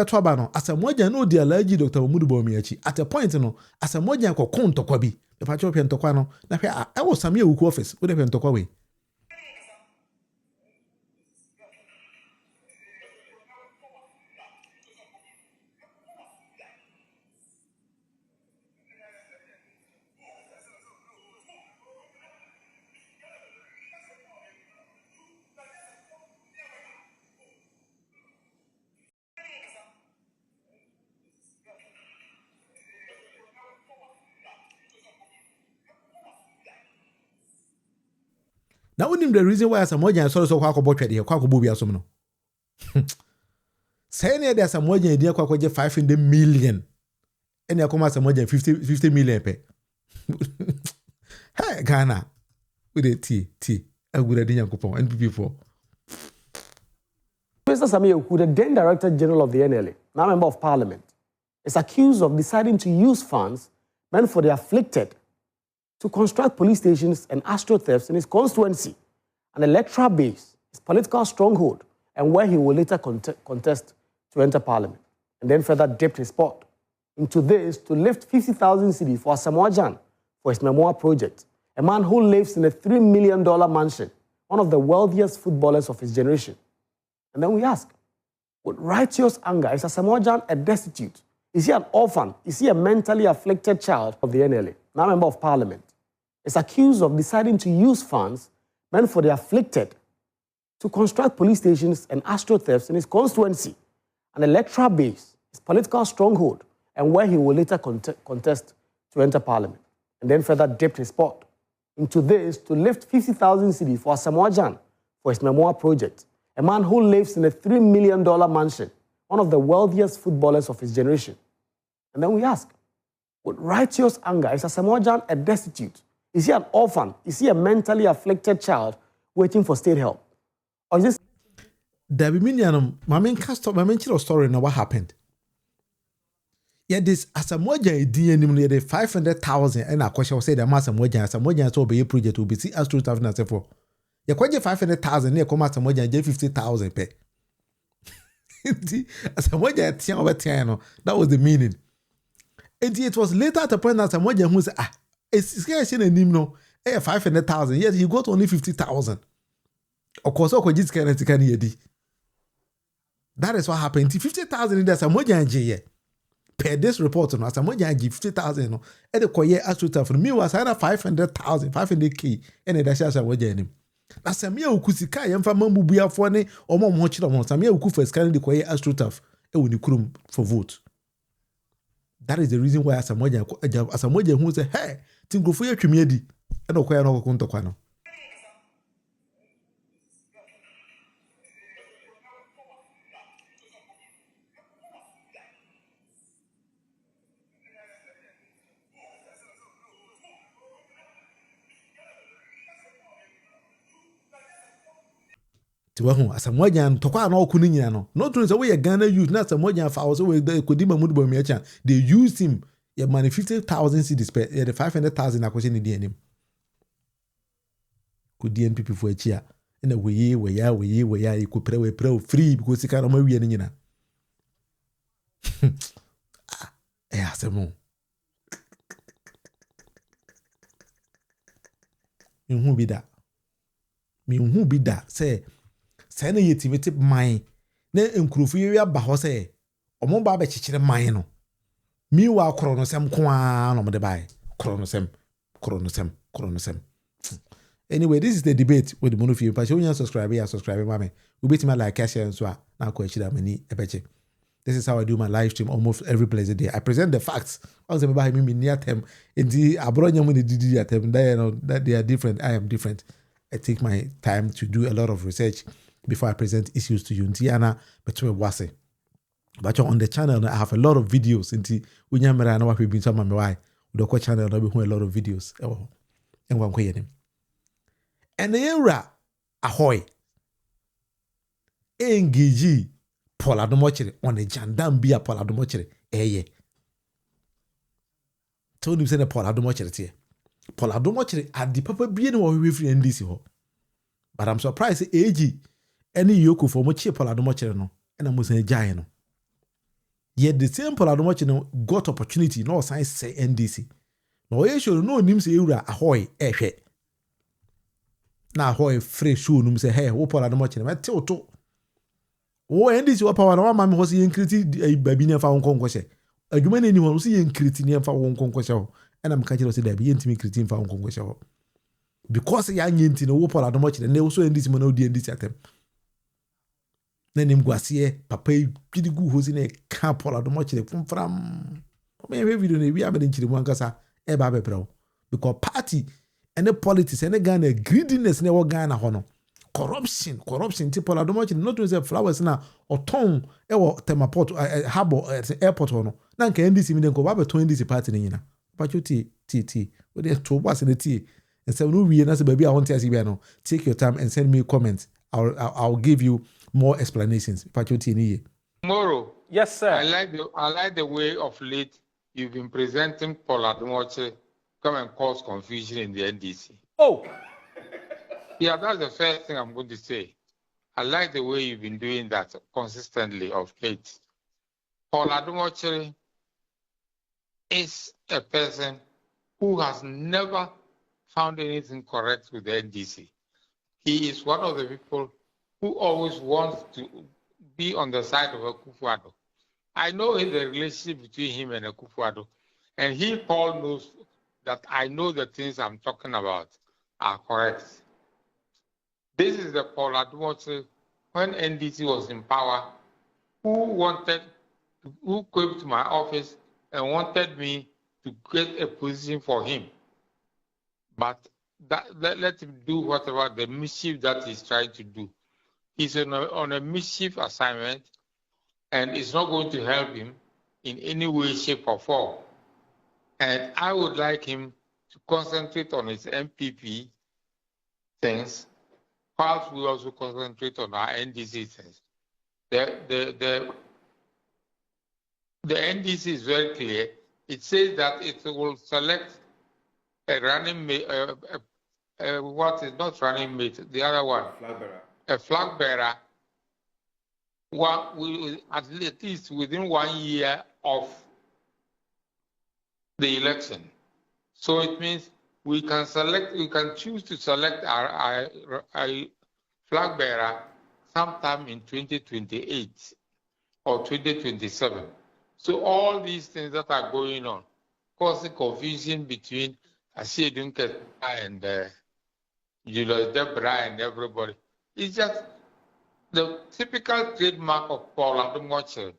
Twaba no Asamoah Gyan no di allergy Dr. Munufie achi at a point no Asamoah Gyan ko kon tokwa bi e pa chopia ntokwa no na hwe e wo Samia Wuku office wo de hwe ntokwa we Now we the reason why Asamoah Gyan so kwa akobɔ twede kwa akobɔ bi asom no. Say na there Asamoah Gyan dey kwa akɔgye 500 million. Ene akoma Asamoah Gyan 50 million pe. Hey Ghana. We dey T agura dey Nyankopɔn NPP for. Mr. Samuel Wuku, the then Director General of the NLA, now Member of Parliament, is accused of deciding to use funds meant for the afflicted to construct police stations and astrothefts in his constituency, an electoral base, his political stronghold, and where he will later contest to enter Parliament, and then further dipped his pot into this to lift 50,000 cedis for Asamoah Gyan for his memoir project, a man who lives in a $3 million mansion, one of the wealthiest footballers of his generation. And then we ask, with righteous anger, is Asamoah Gyan a destitute? Is he an orphan? Is he a mentally afflicted child of the NLA, now Member of Parliament, is accused of deciding to use funds meant for the afflicted to construct police stations and astrothefts in his constituency, an electoral base, his political stronghold, and where he will later contest to enter Parliament, and then further dipped his pot into this to lift 50,000 cedis for Asamoah Gyan for his memoir project, a man who lives in a $3 million mansion, one of the wealthiest footballers of his generation. And then we ask, with righteous anger, is Asamoah Gyan a destitute? Is he an orphan? Is he a mentally afflicted child waiting for state help? Or is this... Dabi Minianum, my main story now what happened. Yeah, this Asamoah Gyan DNA the 500,000 and a question was said that Asamoah Gyan so be a project will be see astro stuff and for. You quite 500,000 near come Asamoah Gyan 50,000 pay. Asamoah Gyan 10 over 10, that was the meaning. And it was later at the point that Asamoah Gyan who said, it's seen a name no, 500,000. Yet he got only 50,000. Of course, that is what happened. 50,000 in there, Asamoah Gyan per this report, no, Asamoah Gyan 50,000 no, and the Koye Astro for me was either 500,000, 500K, and that's Asamoah Gyan. Asamia ukusika yamfa mambu bia fone omo mochira mo Asamia uku first can the Koye Astro e woni kurum for vote. That is the reason why Asamoah Gyan who say, hey, Tingrofo ye twemi adi e no Koye no kontokwa no. Tiwahu Asamoah Gyan tokwa na okunu nyina no no tun say we Ghana youth na Asamoah Gyan fa so we kodima Munufie acha they used him ya money 50,000 cedis per the 500,000 akwese ni di anim ko NPP for achi a na we ya ikopre we pre free because sika no ma wie ni nyina Asamoah mi hu bi da say say na yetimete man na enkurofo ye aba ho say omo ba ba chichire man no mi wa akoro no sem ko a no mo de bai koro no sem. Anyway, this is the debate with Munufie. But you subscribe mame we beat me like share and so na ko achida mani ebeche. This is how I do my live stream almost every blessed day. I present the facts. I say me me near them in the abronya mun didi at them that they are different. I am different. I take my time to do a lot of research before I present issues to you. Ntiana between wase. But on the channel, I have a lot of videos. Nti unyamera na wapi bintu ama why. Udoko channel na be a lot of videos. And one kwe yenim. And the era Ahwoi engage Paul Adom Otchere on the jandam bia Paul Adom Otchere eye. Told him say the Paul Adom Otchere tie. Paul Adom Otchere at the papa bia no we free NDC ho. But I'm surprised AG any yoku for much Paul Adom Otchere no and I'm saying Gyan no. Yet the same Paul Adom got opportunity, no science say NDC. No, you should know him say Ahwoi, na Ahwoi fresh show num say, hey, wo Paul Adom I tell to. Oh, NDC wa power na ma me ho se yenkriti baby ne fa won konkwose. Adwuma ne ni ho se yenkriti ne fa won konkwose ho. And I'm catching us there, be intimi kritin fa won konkwose ho. Because ya nyenti no wo Paul Adom ne wo so NDC mo na odi NDC atem. Na nim guasie papa gidi gu hozi na ka Paul Adom chire fumfram. Me video na wi abede chire mu ankasa e ba bebrɛ. Because party and the politics and the Ghana greediness na wo Ghana ho no. Corruption ti Paul Adom chire not to say flowers na oton e wo Temaport harbor airport ho no. Na nka NDC mi den ko ba beton NDC party ni nyina. Pa chuti we dey to was in the tea. And so no we na say baby I want to see no. Take your time and send me comments. I'll give you more explanations. Tomorrow, yes, sir. I like the way of late you've been presenting Paul Adom come and cause confusion in the NDC. Oh, yeah, that's the first thing I'm going to say. I like the way you've been doing that consistently of late. Paul Adom is a person who has never found anything correct with the NDC. He is one of the people who always wants to be on the side of Akufo-Addo. I know the relationship between him and Akufo-Addo, and Paul knows that I know the things I'm talking about are correct. This is the Paul Adom when NDC was in power, who came to my office and wanted me to get a position for him. But let him do whatever the mischief that he's trying to do. He's on a mischief assignment, and it's not going to help him in any way, shape, or form. And I would like him to concentrate on his NPP things, whilst we also concentrate on our NDC things. The NDC is very clear. It says that it will select a running mate, what is not running mate, the other one? Flag bearer. A flag bearer, at least within 1 year of the election. So it means we can choose to select our flag bearer sometime in 2028 or 2027. So all these things that are going on, causing confusion between Asiedu and Julius Debra and everybody. It's just the typical trademark of Paul Adom.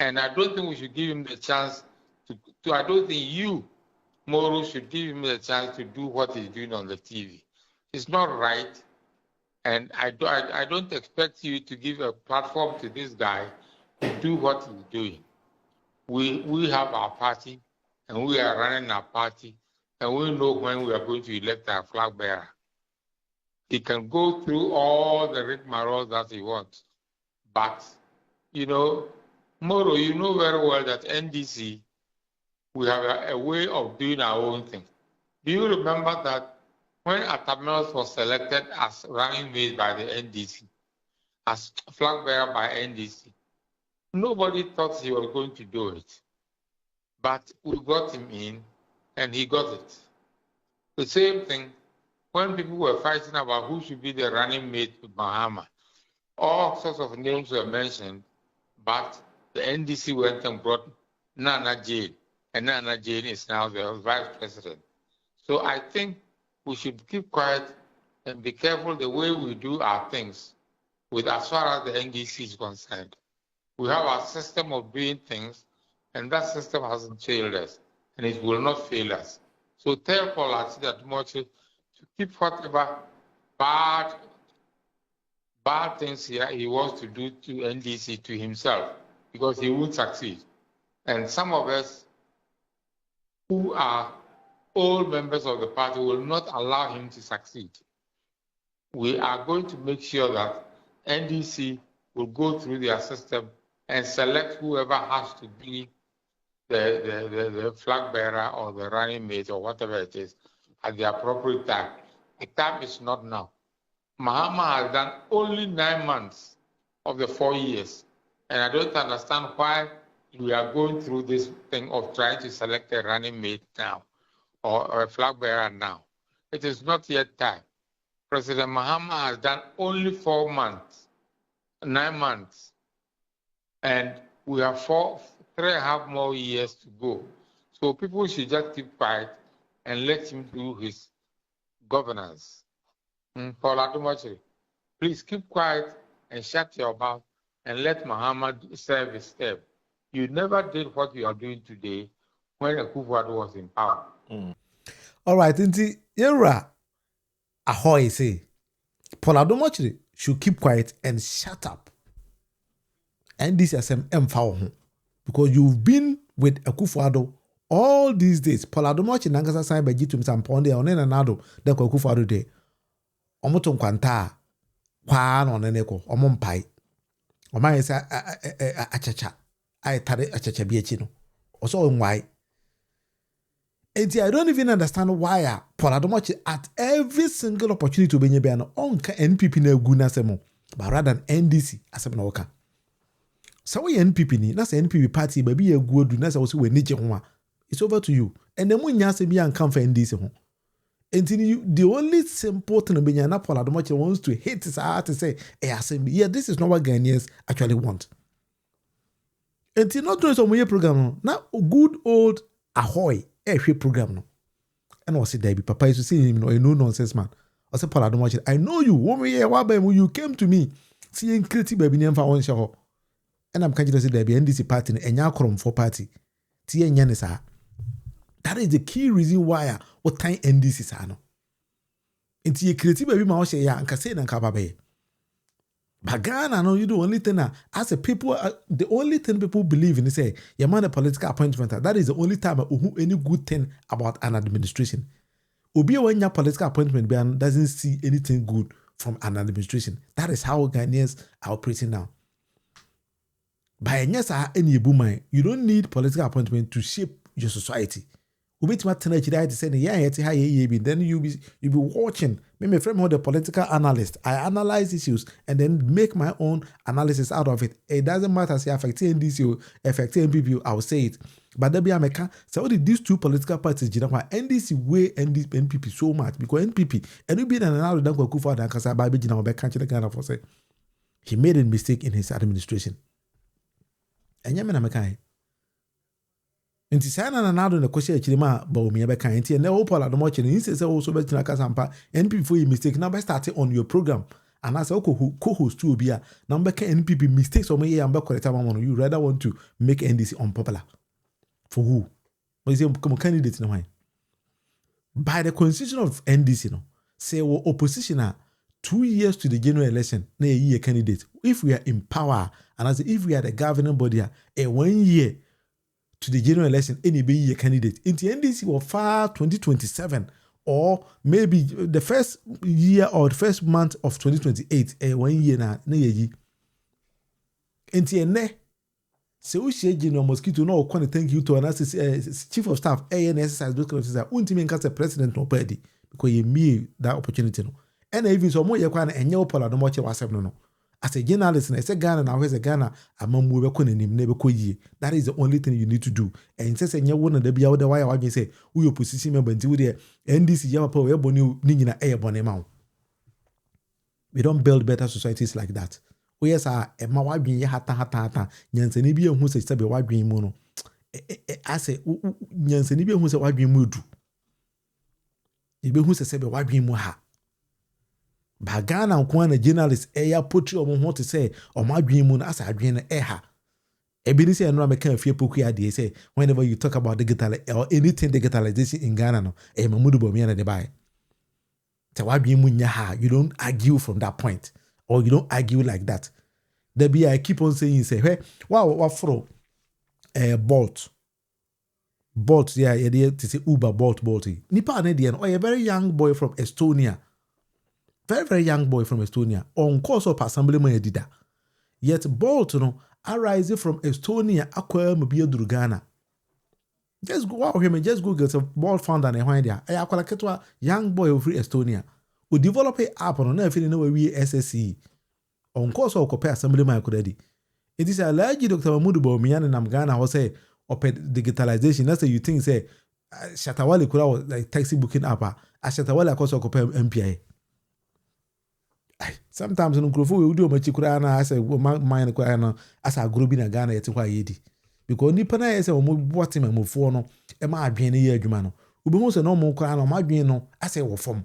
And I don't think we should give him the chance to I don't think you, Moro, should give him the chance to do what he's doing on the TV. It's not right. And I don't expect you to give a platform to this guy to do what he's doing. We have our party, and we are running our party, and we know when we are going to elect our flag bearer. He can go through all the rigmarole that he wants. But, Moro, you know very well that NDC, we have a way of doing our own thing. Do you remember that when Asamoah was selected as running mate by the NDC, as flag bearer by NDC, nobody thought he was going to do it. But we got him in, and he got it. The same thing, when people were fighting about who should be the running mate with Mahama, all sorts of names were mentioned, but the NDC went and brought Nana Jane, and Nana Jane is now the vice president. So I think we should keep quiet and be careful the way we do our things with as far as the NDC is concerned. We have our system of doing things, and that system hasn't failed us, and it will not fail us. So tell Paul Adom to keep whatever bad things he wants to do to NDC to himself, because he won't succeed. And some of us who are old members of the party will not allow him to succeed. We are going to make sure that NDC will go through their system and select whoever has to be the flag bearer or the running mate or whatever it is at the appropriate time. The time is not now. Mahama has done only 9 months of the 4 years. And I don't understand why we are going through this thing of trying to select a running mate now or a flag bearer now. It is not yet time. President Mahama has done only 4 months, 9 months, and we have 3.5 more years to go. So people should just keep quiet and let him do his governance. Paul Adom, please keep quiet and shut your mouth and let Mahama serve his term. You never did what you are doing today when Akufo-Addo was in power. All right, inti Yera Ahwoi say Paul Adom should keep quiet and shut up. And this is M4 because you've been with Akufo-Addo all these days. Paul Adom nangasa sign by G to Mr. Ponde on Nado de Akufo-Addo de Omoton Kwanta Kwan on Eneko Omompai Oma is achacha I tare achacha biechino also why. And I don't even understand why Paul Adom at every single opportunity to be on NPP na guna semo, but rather than NDC as a noka. So we NPP ni, that's NPP party, baby a good do that's also we need you. It's over to you. And then when you say me and come for NDC, and the only simple thing about na Paul Adom wants to hit his heart to say, yeah, this is not what Ghanaians actually want. And not doing some program now, good old Ahwoi. Program no. And I said, Debbie, Papa used to see him, no nonsense man. I said, Paul Adom, I know you. When you came to me, seeing creative baby name for one show. And I'm kind of say, Debbie, NDC party, and ya krom for party. That is the key reason why what time NDC is. And see, creative baby, my say, ya, and can say, and kababe. But Ghana, no, you do only thing as a people, the only thing people believe in is say, you man a political appointment. That is the only time any good thing about an administration. Obi when your political appointment doesn't see anything good from an administration. That is how Ghanaians are operating now. By yes, any boomer, you don't need political appointment to shape your society. Then you'll be watching. Me friend the political analyst. I analyze issues and then make my own analysis out of it. It doesn't matter say affecting NDC, affecting NPP, I'll say it. But there be America. So what did these two political parties NDC way NPP so much because NPP and we be an analysis that go for that because I be he made a mistake in his administration. And Yemen America. Nti sana na nado na kwese akiri ma ba omi e be kan nti na Paul Adom che ni say also be tina kasampa NPP for you mistake na be start on your program and as co-host to obi a na be kan NPP mistakes o me am be correct am you rather want to make NDC unpopular for who we say come candidate no why by the constitution of NDC no say we opposition 2 years to the general election na a candidate if we are in power and as if we are the governing body a 1 year to the general election, any be a candidate. In the NDC will far 2027 or maybe the first year or the first month of 2028. 1 year na ye. In the ne, se we share general mosquito no can thank you to analysis chief of staff exercise those kind of things. Ultimately, as a president no party because you me that opportunity no. And even so more you can enye Paul Adom was no. As a journalist, I say Ghana now, where's a Ghana? That is the only thing you need to do. And since you want to be out the wire, I say, we opposition member until there, NDC Yamapo, Nina Air Bonemau. We don't build better societies like that. We yes are a Mawabi hata Yansenibia who says, Sabi Mono. I say, Yansenibia who said, Wabi Mudu. You be who says, Wabi Moha. Bagana nkwana journalist eya potri omo ho te say omo adwen mu na asa adwen na eha ebi ni say no make kan fie poku ya de say whenever you talk about digital or anything digitalization in Ghana no mamudu bo me na de bai te wadwen mu nya ha you don't argue from that point or you don't argue like that there be I keep on saying say hey wa fro Bolt yeah to say Uber Bolt nipa na de no a very young boy from Estonia. Very, very young boy from Estonia. On course of assemblyman dida. Yet Bolt no arising from Estonia acquire mobile through Ghana. Just go out here just Google some Bolt founder and why there. I akwa young boy of Estonia. We develop a app on everything know we SSC. On course of compare assemblyman already. It is a large Dr. Mahmoud Bawumia and I'm Ghana who say open digitalization. That's you think say Shatawale could have like taxi booking app. Shatawale of course occupy MPI. Sometimes no Nkrofo we do much kura na as a mine kura na as a group in Ghana yet kwa yedi. Because nipa na yese omo boatem amofo no e ma adwen ne ye adwuma no. Obi mo se no mo kura na ma adwen no as e wo fom.